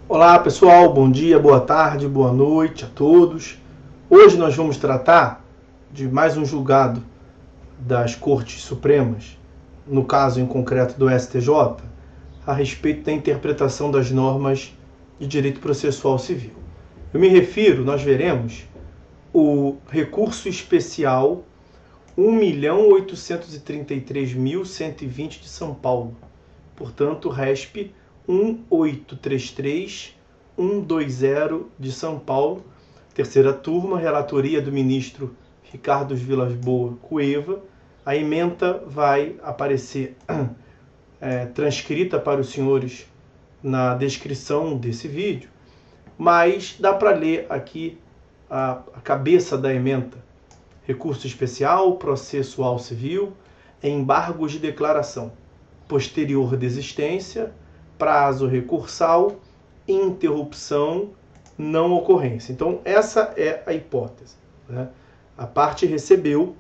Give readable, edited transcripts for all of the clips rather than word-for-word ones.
Olá pessoal, bom dia, boa tarde, boa noite a todos. Hoje nós vamos tratar de mais um julgado das Cortes Supremas, no caso em concreto do STJ, a respeito da interpretação das normas de direito processual civil. Eu me refiro, nós veremos, o recurso especial 1.833.120 de São Paulo, portanto, RESP 1833120 de São Paulo, terceira turma, relatoria do ministro Ricardo Vilas Boas Cueva. A ementa vai aparecer transcrita para os senhores na descrição desse vídeo, mas dá para ler aqui a cabeça da ementa. Recurso especial, processual civil, embargos de declaração, posterior desistência, prazo recursal, interrupção, não ocorrência. Então, essa é a hipótese, né? A parte recebeu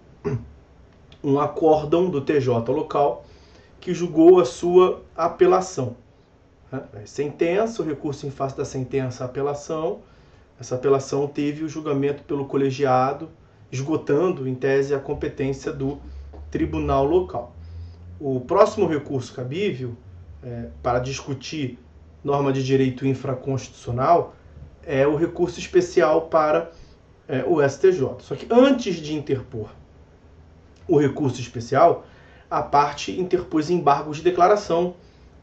um acórdão do TJ local que julgou a sua apelação. Sentença, o recurso em face da sentença, apelação. Essa apelação teve o julgamento pelo colegiado, esgotando, em tese, a competência do tribunal local. O próximo recurso cabível para discutir norma de direito infraconstitucional é o recurso especial para o STJ. Só que antes de interpor o recurso especial, a parte interpôs embargos de declaração,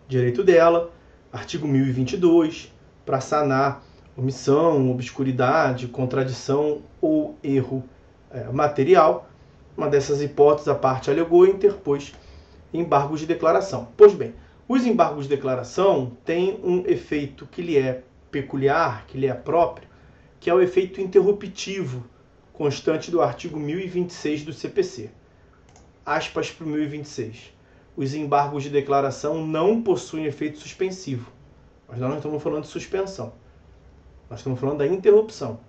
direito dela, artigo 1022, para sanar omissão, obscuridade, contradição ou erro material. Uma dessas hipóteses, a parte alegou e interpôs embargos de declaração. Pois bem, os embargos de declaração têm um efeito que lhe é peculiar, que lhe é próprio, que é o efeito interruptivo, constante do artigo 1026 do CPC. Aspas para o 1026. Os embargos de declaração não possuem efeito suspensivo. Mas nós não estamos falando de suspensão. Nós estamos falando da interrupção.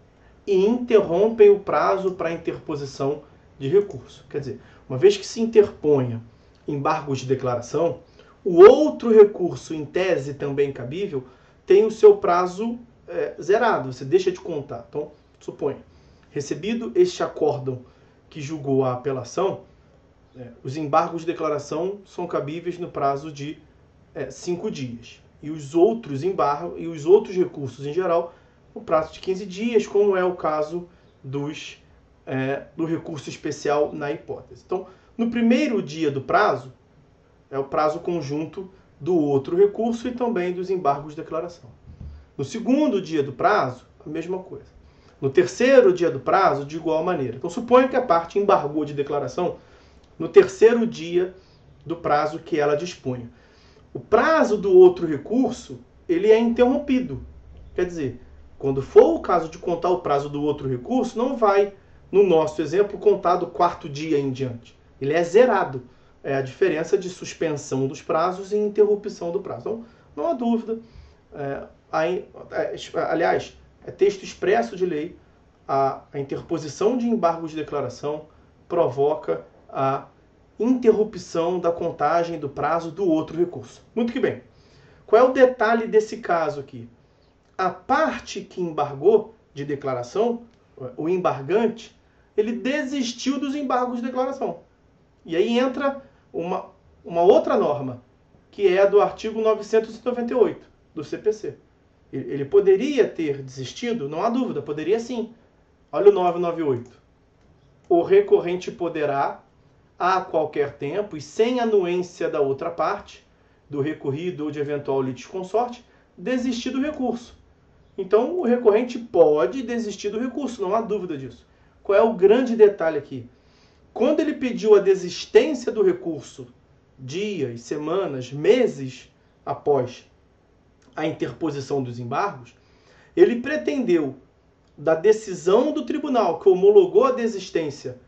E interrompem o prazo para a interposição de recurso. Quer dizer, uma vez que se interponha embargos de declaração, o outro recurso, em tese também cabível, tem o seu prazo zerado, você deixa de contar. Então, suponha, recebido este acórdão que julgou a apelação, os embargos de declaração são cabíveis no prazo de 5 dias. E os outros embargos e os outros recursos, em geral, no prazo de 15 dias, como é o caso do recurso especial na hipótese. Então, no primeiro dia do prazo, é o prazo conjunto do outro recurso e também dos embargos de declaração. No segundo dia do prazo, a mesma coisa. No terceiro dia do prazo, de igual maneira. Então, suponha que a parte embargou de declaração no terceiro dia do prazo que ela dispunha. O prazo do outro recurso, ele é interrompido. Quer dizer, quando for o caso de contar o prazo do outro recurso, não vai, no nosso exemplo, contar do quarto dia em diante. Ele é zerado. É a diferença de suspensão dos prazos e interrupção do prazo. Então, não há dúvida. Aliás, é texto expresso de lei, a interposição de embargos de declaração provoca a interrupção da contagem do prazo do outro recurso. Muito que bem. Qual é o detalhe desse caso aqui? A parte que embargou de declaração, o embargante, ele desistiu dos embargos de declaração. E aí entra uma outra norma, que é a do artigo 998 do CPC. Ele poderia ter desistido? Não há dúvida, poderia sim. Olha o 998. O recorrente poderá, a qualquer tempo e sem anuência da outra parte, do recorrido ou de eventual litisconsorte, desistir do recurso. Então, o recorrente pode desistir do recurso, não há dúvida disso. Qual é o grande detalhe aqui? Quando ele pediu a desistência do recurso, dias, semanas, meses após a interposição dos embargos, ele pretendeu, da decisão do tribunal que homologou a desistência,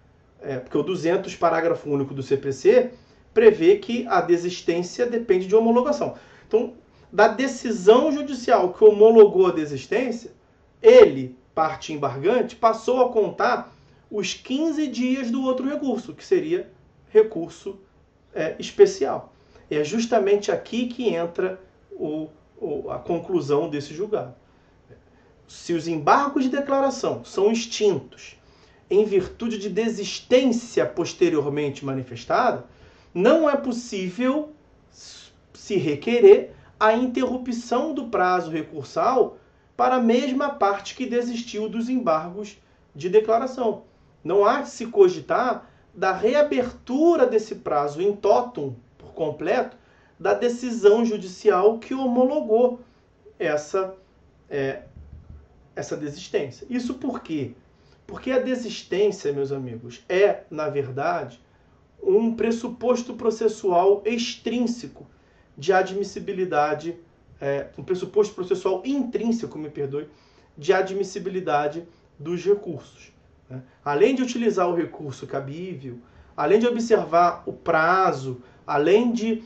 porque o 200, parágrafo único do CPC, prevê que a desistência depende de homologação. Então, da decisão judicial que homologou a desistência, ele, parte embargante, passou a contar os 15 dias do outro recurso, que seria recurso especial. É justamente aqui que entra a conclusão desse julgado. Se os embargos de declaração são extintos em virtude de desistência posteriormente manifestada, não é possível se requerer a interrupção do prazo recursal para a mesma parte que desistiu dos embargos de declaração. Não há de se cogitar da reabertura desse prazo in totum, por completo, da decisão judicial que homologou essa desistência. Isso por quê? Porque a desistência, meus amigos, é, na verdade, um pressuposto processual extrínseco de admissibilidade, um pressuposto processual intrínseco, me perdoe, de admissibilidade dos recursos. Além de utilizar o recurso cabível, além de observar o prazo, além de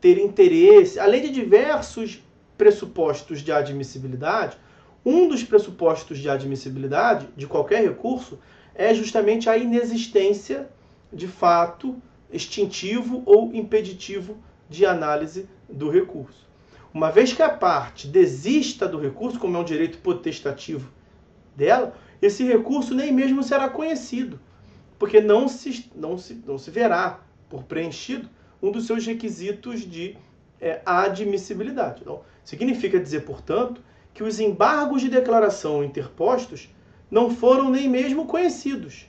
ter interesse, além de diversos pressupostos de admissibilidade, um dos pressupostos de admissibilidade de qualquer recurso é justamente a inexistência de fato extintivo ou impeditivo de análise do recurso. Uma vez que a parte desista do recurso, como é um direito potestativo dela, esse recurso nem mesmo será conhecido, porque não se verá por preenchido um dos seus requisitos de admissibilidade. Então, significa dizer, portanto, que os embargos de declaração interpostos não foram nem mesmo conhecidos,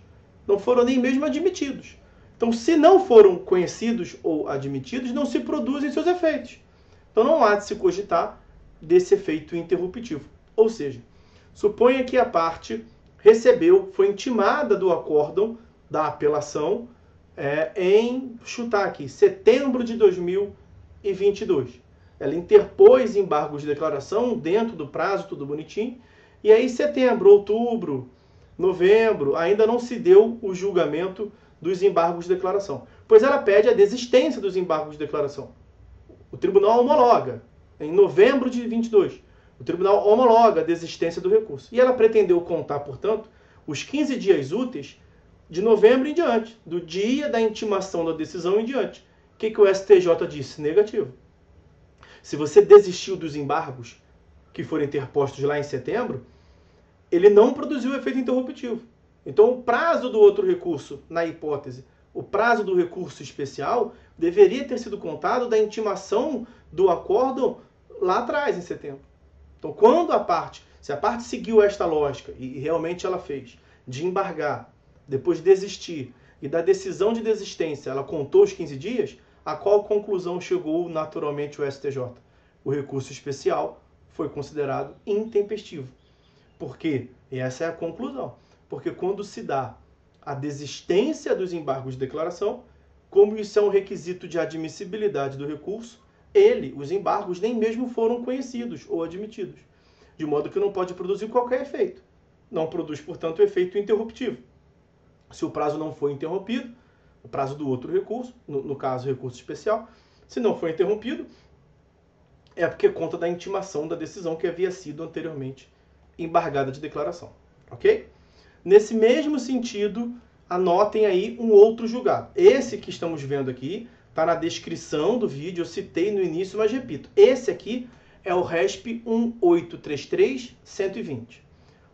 não foram nem mesmo admitidos. Então, se não foram conhecidos ou admitidos, não se produzem seus efeitos. Então, não há de se cogitar desse efeito interruptivo. Ou seja, suponha que a parte recebeu, foi intimada do acórdão da apelação em, chutar aqui, setembro de 2022. Ela interpôs embargos de declaração dentro do prazo, tudo bonitinho, e aí setembro, outubro, novembro, ainda não se deu o julgamento dos embargos de declaração, pois ela pede a desistência dos embargos de declaração. O tribunal homologa, em novembro de 22, o tribunal homologa a desistência do recurso. E ela pretendeu contar, portanto, os 15 dias úteis de novembro em diante, do dia da intimação da decisão em diante. O que o STJ disse? Negativo. Se você desistiu dos embargos que foram interpostos lá em setembro, ele não produziu efeito interruptivo. Então, o prazo do outro recurso, na hipótese, o prazo do recurso especial, deveria ter sido contado da intimação do acórdão lá atrás, em setembro. Então, quando se a parte seguiu esta lógica, e realmente ela fez, de embargar, depois desistir, e da decisão de desistência, ela contou os 15 dias, a qual conclusão chegou naturalmente o STJ? O recurso especial foi considerado intempestivo. Por quê? E essa é a conclusão. Porque quando se dá a desistência dos embargos de declaração, como isso é um requisito de admissibilidade do recurso, os embargos nem mesmo foram conhecidos ou admitidos, de modo que não pode produzir qualquer efeito. Não produz, portanto, efeito interruptivo. Se o prazo não foi interrompido, o prazo do outro recurso, no caso, recurso especial, se não foi interrompido, é porque conta da intimação da decisão que havia sido anteriormente embargada de declaração. Ok? Nesse mesmo sentido, anotem aí um outro julgado. Esse que estamos vendo aqui está na descrição do vídeo, eu citei no início, mas repito. Esse aqui é o RESP 1833-120.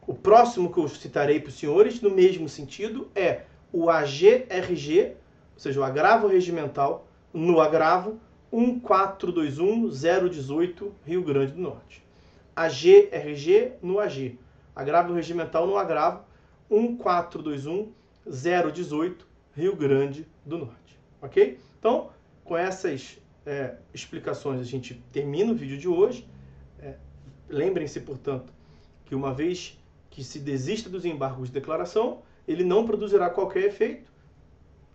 O próximo que eu citarei para os senhores, no mesmo sentido, é o AGRG, ou seja, o agravo regimental, no agravo 1421018, Rio Grande do Norte. AGRG no AG. Agravo regimental no agravo 1421018, Rio Grande do Norte. Ok? Então, com essas explicações, a gente termina o vídeo de hoje. Lembrem-se, portanto, que uma vez que se desista dos embargos de declaração, ele não produzirá qualquer efeito,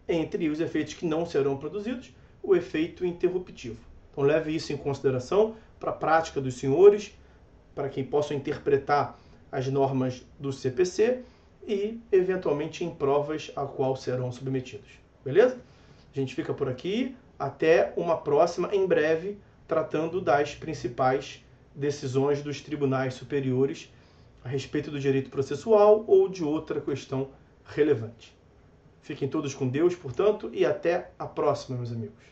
entre os efeitos que não serão produzidos, o efeito interruptivo. Então leve isso em consideração para a prática dos senhores, para quem possam interpretar as normas do CPC e, eventualmente, em provas a qual serão submetidos. Beleza? A gente fica por aqui. Até uma próxima, em breve, tratando das principais decisões dos tribunais superiores a respeito do direito processual ou de outra questão relevante. Fiquem todos com Deus, portanto, e até a próxima, meus amigos.